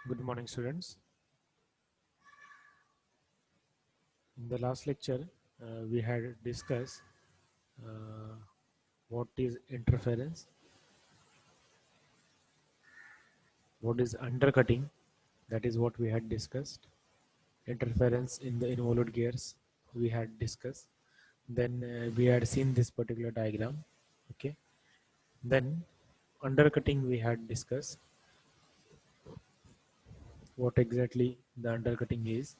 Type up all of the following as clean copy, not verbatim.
Good morning, students. In the last lecture, we had discussed uh, what is interference, what is undercutting, that is what we had discussed. Interference in the involved gears, we had discussed. Then we had seen this particular diagram. Okay. Then undercutting, we had discussed what exactly the undercutting is.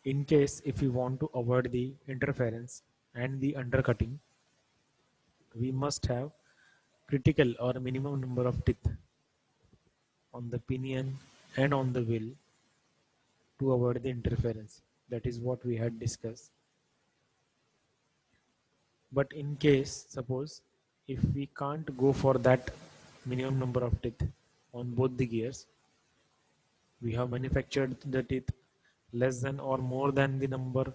In case if we want to avoid the interference and the undercutting, we must have critical or minimum number of teeth on the pinion and on the wheel to avoid the interference. That is what we had discussed. But in case, suppose, if we can't go for that minimum number of teeth on both the gears, we have manufactured the teeth less than or more than the number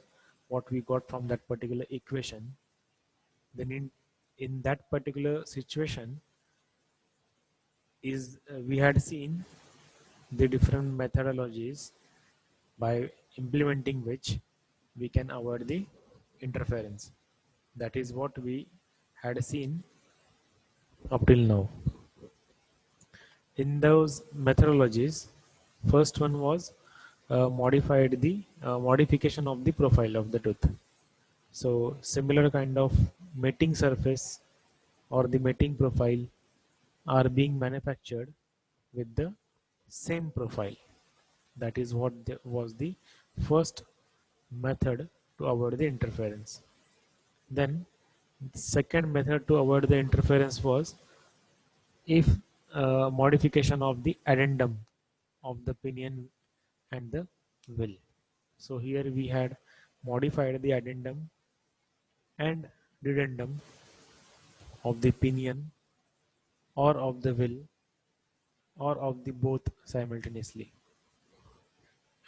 what we got from that particular equation, then in that particular situation is we had seen the different methodologies by implementing which we can avoid the interference. That is what we had seen up till now. In those methodologies, first one was modified the modification of the profile of the tooth. So similar kind of mating surface or the mating profile are being manufactured with the same profile. That is what was the first method to avoid the interference. Then the second method to avoid the interference was if modification of the addendum of the pinion and the will. So here we had modified the addendum and dedendum of the pinion or of the will or of the both simultaneously.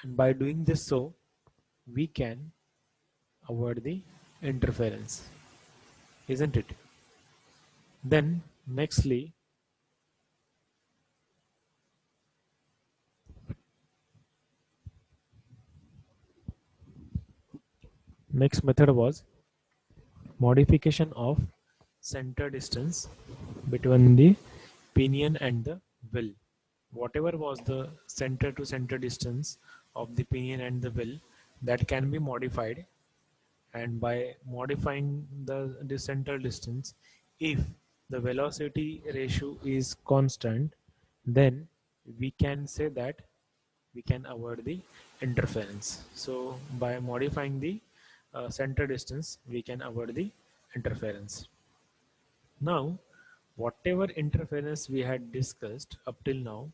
And by doing this so, we can avoid the interference, isn't it? Then nextly, next method was modification of center distance between the pinion and the will. Whatever was the center to center distance of the pinion and the will, that can be modified, and by modifying the center distance, if the velocity ratio is constant, then we can say that we can avoid the interference. So by modifying the center distance, we can avoid the interference. Now, whatever interference we had discussed up till now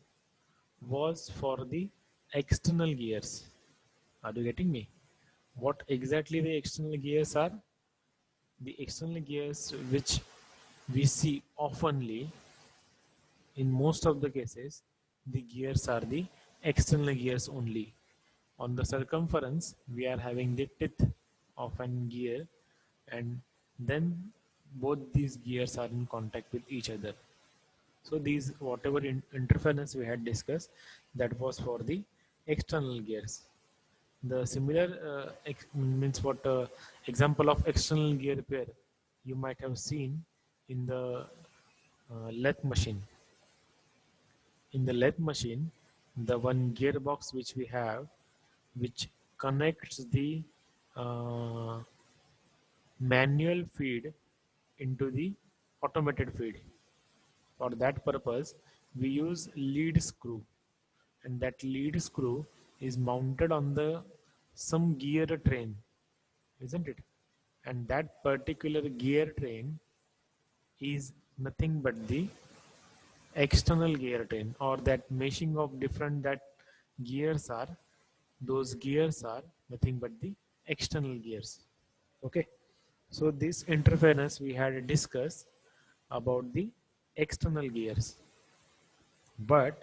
was for the external gears. Are you getting me? What exactly the external gears are? The external gears which we see oftenly in most of the cases, the gears are the external gears only. On the circumference, we are having the teeth of an gear, and then both these gears are in contact with each other. So these whatever interference we had discussed, that was for the external gears. The similar means what example of external gear pair you might have seen in the lathe machine. In the lathe machine, the one gearbox which we have, which connects the uh, manual feed into the automated feed. For that purpose, we use lead screw, and that lead screw is mounted on the some gear train, isn't it? And that particular gear train is nothing but the external gear train, or that meshing of different that gears are, those gears are nothing but the external gears. Okay, so this interference we had discussed about the external gears, but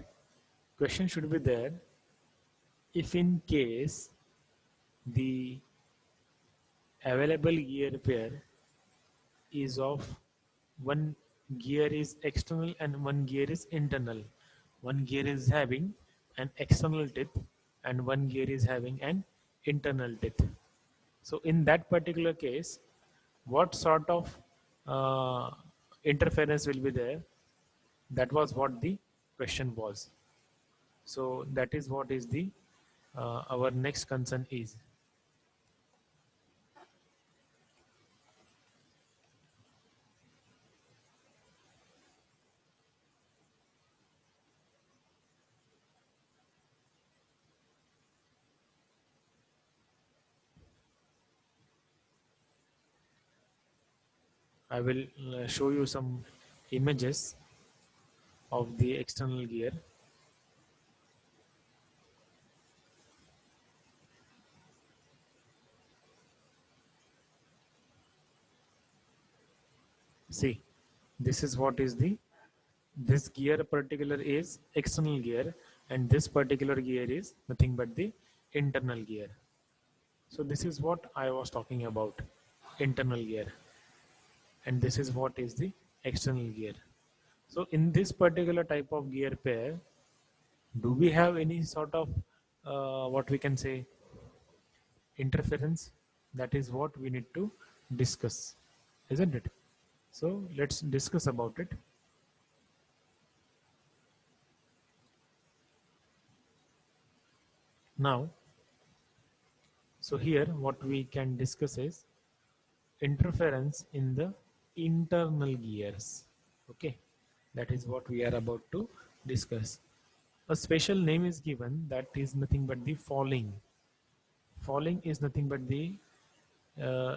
question should be there, if in case the available gear pair is of one gear is external and one gear is internal, One gear is having an external teeth and one gear is having an internal teeth. So in that particular case, what sort of uh, interference will be there? That was what the question was. So that is what is the our next concern is. I will show you some images of the external gear. See, this is what is the this gear particular is external gear and this particular gear is nothing but the internal gear. So this is what I was talking about, internal gear, and this is what is the external gear. So in this particular type of gear pair, do we have any sort of what we can say interference? That is what we need to discuss, isn't it? So let's discuss about it. Now, so here what we can discuss is interference in the internal gears. Okay, that is what we are about to discuss. A special name is given, that is nothing but the falling. Falling is nothing but the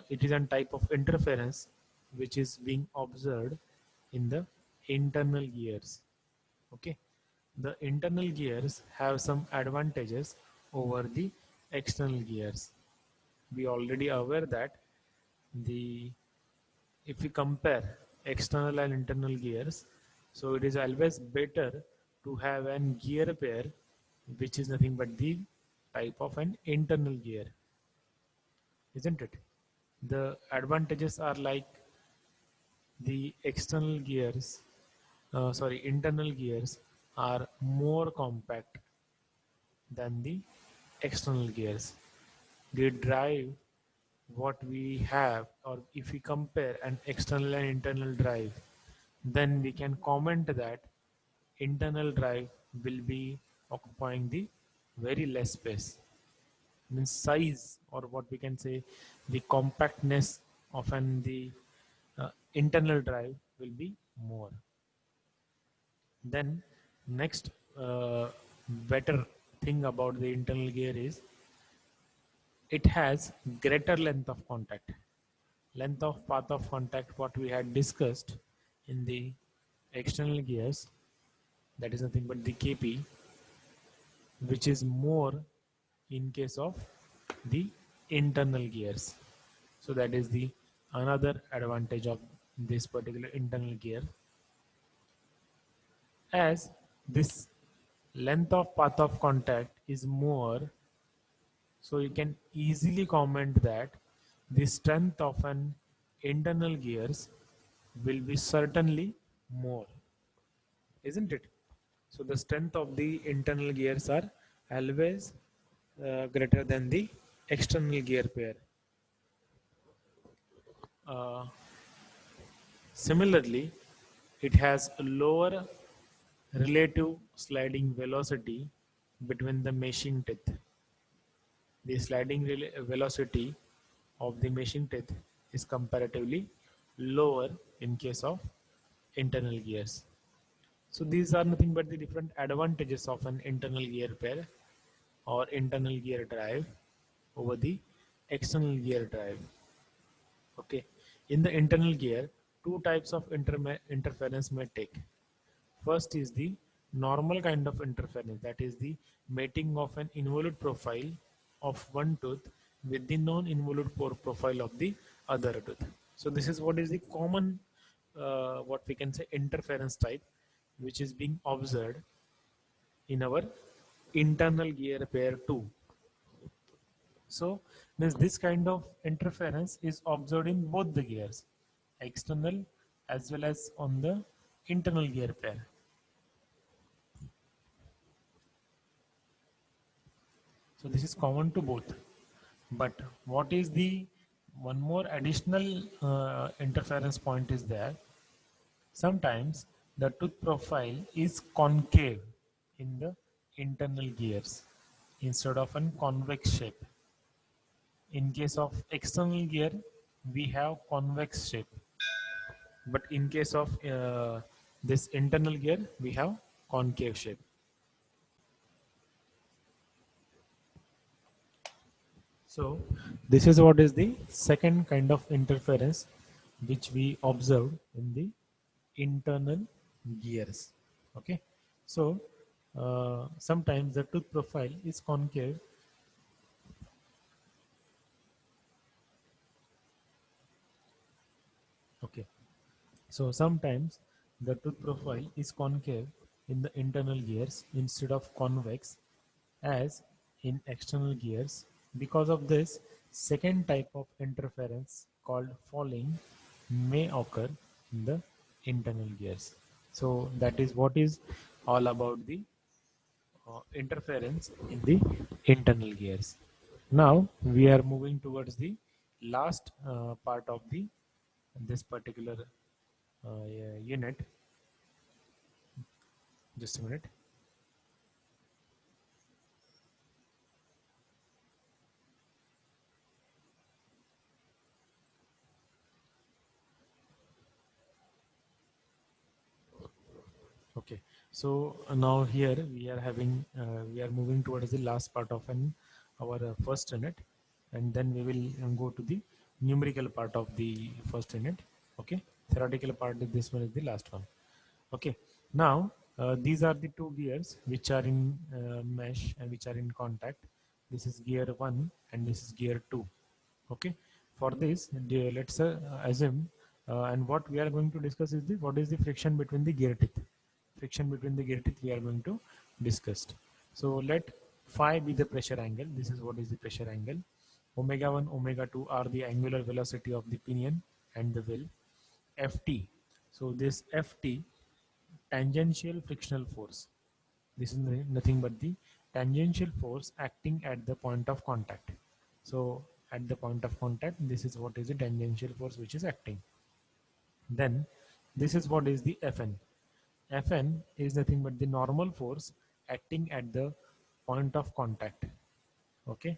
it is a type of interference which is being observed in the internal gears. Okay, the internal gears have some advantages over the external gears. We already aware that the if we compare external and internal gears, so it is always better to have an gear pair which is nothing but the type of an internal gear, isn't it? The advantages are like the external gears, internal gears are more compact than the external gears. They drive what we have, or if we compare an external and internal drive, then we can comment that internal drive will be occupying the very less space. Means size, or what we can say, the compactness of an the internal drive will be more. Then next better thing about the internal gear is it has greater length of contact. Length of path of contact, what we had discussed in the external gears, that is nothing but the kp, which is more in case of the internal gears. So that is the another advantage of this particular internal gear, as this length of path of contact is more, so you can easily comment that the strength of an internal gears will be certainly more, isn't it? So the strength of the internal gears are always greater than the external gear pair. Uh, Similarly, it has a lower relative sliding velocity between the meshing teeth. The sliding velocity of the meshing teeth is comparatively lower in case of internal gears. So these are nothing but the different advantages of an internal gear pair or internal gear drive over the external gear drive. Okay, in the internal gear, two types of interference may take. First is the normal kind of interference, that is the mating of an involute profile of one tooth with the non-involute profile of the other tooth. So this is what is the common, what we can say, interference type, which is being observed in our internal gear pair 2. So means this kind of interference is observed in both the gears, external as well as on the internal gear pair. So this is common to both. But what is the one more additional interference point is there. Sometimes the tooth profile is concave in the internal gears instead of an convex shape. In case of external gear, we have convex shape, but in case of this internal gear, we have concave shape. So this is what is the second kind of interference which we observed in the internal gears. Okay, so sometimes the tooth profile is concave. Okay, so sometimes the tooth profile is concave in the internal gears instead of convex as in external gears. Because of this, second type of interference called falling may occur in the internal gears. So that is what is all about the interference in the internal gears. Now we are moving towards the last part of the this particular unit. Just a minute. Okay, so now here we are moving towards the last part of our first unit, and then we will go to the numerical part of the first unit. Okay, theoretical part is this one is the last one. Okay, now these are the two gears which are in mesh and which are in contact. This is gear 1 and this is gear 2. Okay, for this let's assume and what we are going to discuss is the what is the friction between the gear teeth. Friction between the gear teeth we are going to discuss. So let phi be the pressure angle. This is what is the pressure angle. Omega 1, omega 2 are the angular velocity of the pinion and the wheel. Ft, so this Ft, tangential frictional force. This is nothing but the tangential force acting at the point of contact. So at the point of contact, this is what is the tangential force which is acting. Then this is what is the Fn. Fn is nothing but the normal force acting at the point of contact. Okay,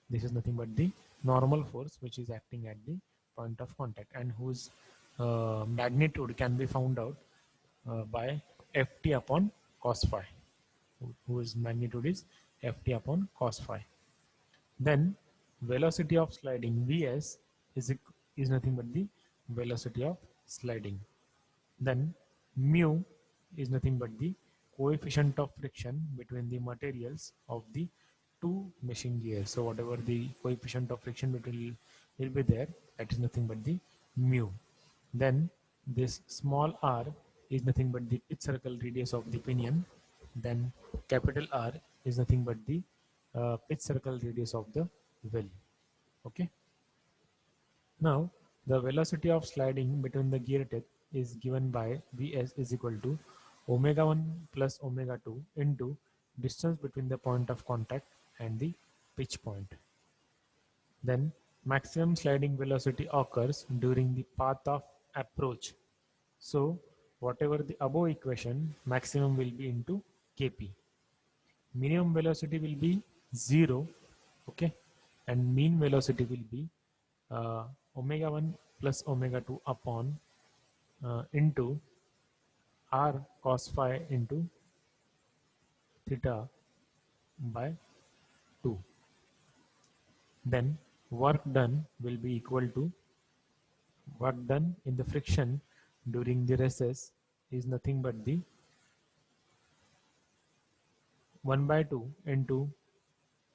this is nothing but the normal force which is acting at the point of contact and whose magnitude can be found out by Ft upon cos phi, whose magnitude is Ft upon cos phi. Then velocity of sliding Vs is nothing but the velocity of sliding. Then mu is nothing but the coefficient of friction between the materials of the two machine gears. So whatever the coefficient of friction between will be there, that is nothing but the mu. Then this small r is nothing but the pitch circle radius of the pinion. Then capital R is nothing but the pitch circle radius of the wheel. Okay. Now the velocity of sliding between the gear teeth is given by Vs is equal to omega 1 plus omega 2 into distance between the point of contact and the pitch point. Then maximum sliding velocity occurs during the path of approach. So whatever the above equation, maximum will be into Kp. Minimum velocity will be 0, okay, and mean velocity will be omega 1 plus omega 2 upon into r cos phi into theta by 2. Then work done will be equal to work done in the friction during the recess is nothing but the 1 by 2 into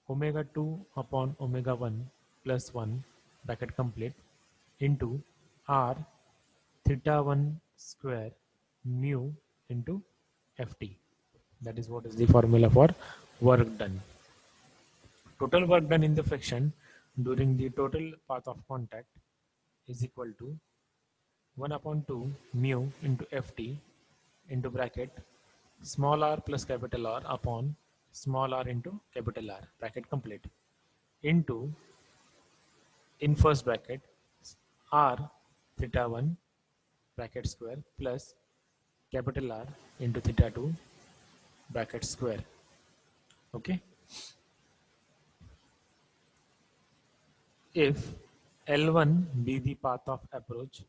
omega 2 upon omega 1 plus 1 bracket complete into r theta 1 square mu into ft. That is what is the formula for work done. Total work done in the friction during the total path of contact is equal to 1 upon 2 mu into ft into bracket small r plus capital R upon small r into capital R, bracket complete, into, in first bracket, r theta 1 bracket square plus capital R into theta 2 bracket square. Okay. If L1 be the path of approach,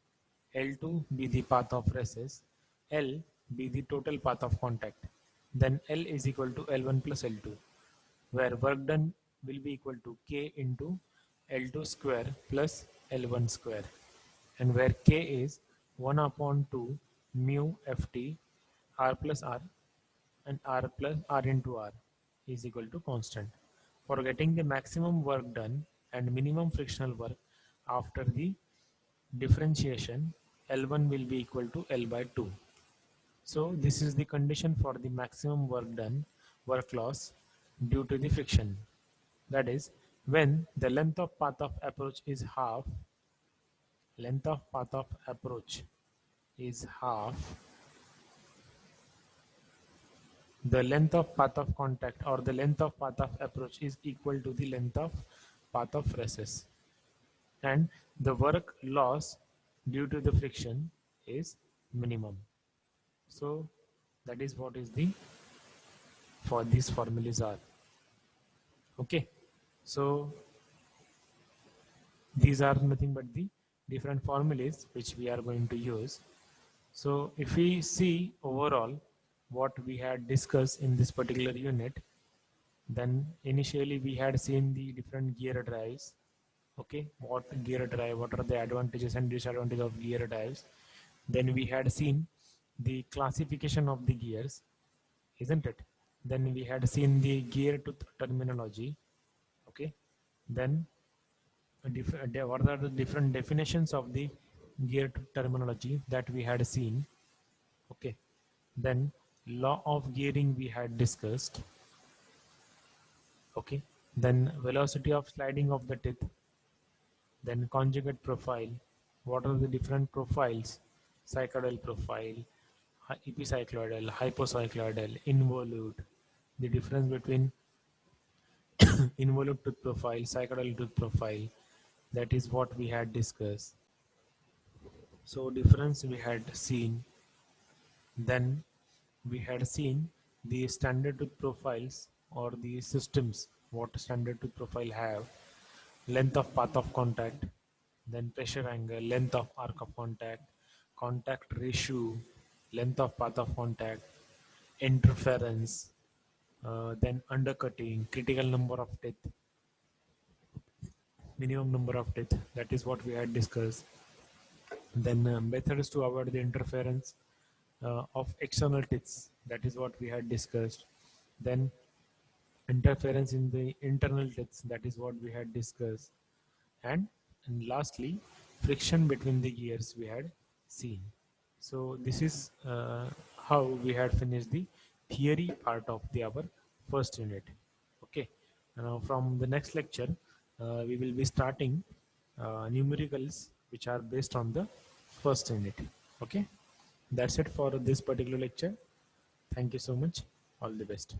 L2 be the path of recess, L be the total path of contact, then L is equal to L1 plus L2, where work done will be equal to K into L2 square plus L1 square, and where K is 1 upon 2 mu Ft R plus R, and R plus R into R is equal to constant. For getting the maximum work done and minimum frictional work after the differentiation, L1 will be equal to L by 2. So this is the condition for the maximum work done, work loss due to the friction. That is, when the length of path of approach is half, length of path of approach is half the length of path of contact, or the length of path of approach is equal to the length of path of recess, and the work loss due to the friction is minimum. So that is what is the for these formulas are. Okay, so these are nothing but the different formulas which we are going to use. So if we see overall what we had discussed in this particular unit, then initially we had seen the different gear drives. Okay, what gear drive, what are the advantages and disadvantages of gear drives. Then we had seen the classification of the gears, isn't it? Then we had seen the gear to terminology. Okay, then what are the different definitions of the gear to terminology that we had seen. Okay, then law of gearing we had discussed. Okay, then velocity of sliding of the teeth, then conjugate profile, what are the different profiles, cycloidal profile, epicycloidal, hypocycloidal, involute, the difference between involute tooth profile, cycloidal tooth profile, that is what we had discussed. So difference we had seen. Then we had seen the standard tooth profiles or the systems, what standard tooth profile have, length of path of contact, then pressure angle, length of arc of contact, contact ratio, length of path of contact, interference, then undercutting, critical number of teeth, minimum number of teeth. That is what we had discussed. Then methods to avoid the interference of external teeth. That is what we had discussed. Then interference in the internal teeth. That is what we had discussed. And lastly, friction between the gears we had seen. So this is how we had finished the theory part of the our first unit. Okay. Now from the next lecture, we will be starting numericals which are based on the first unit. Okay. That's it for this particular lecture. Thank you so much. All the best.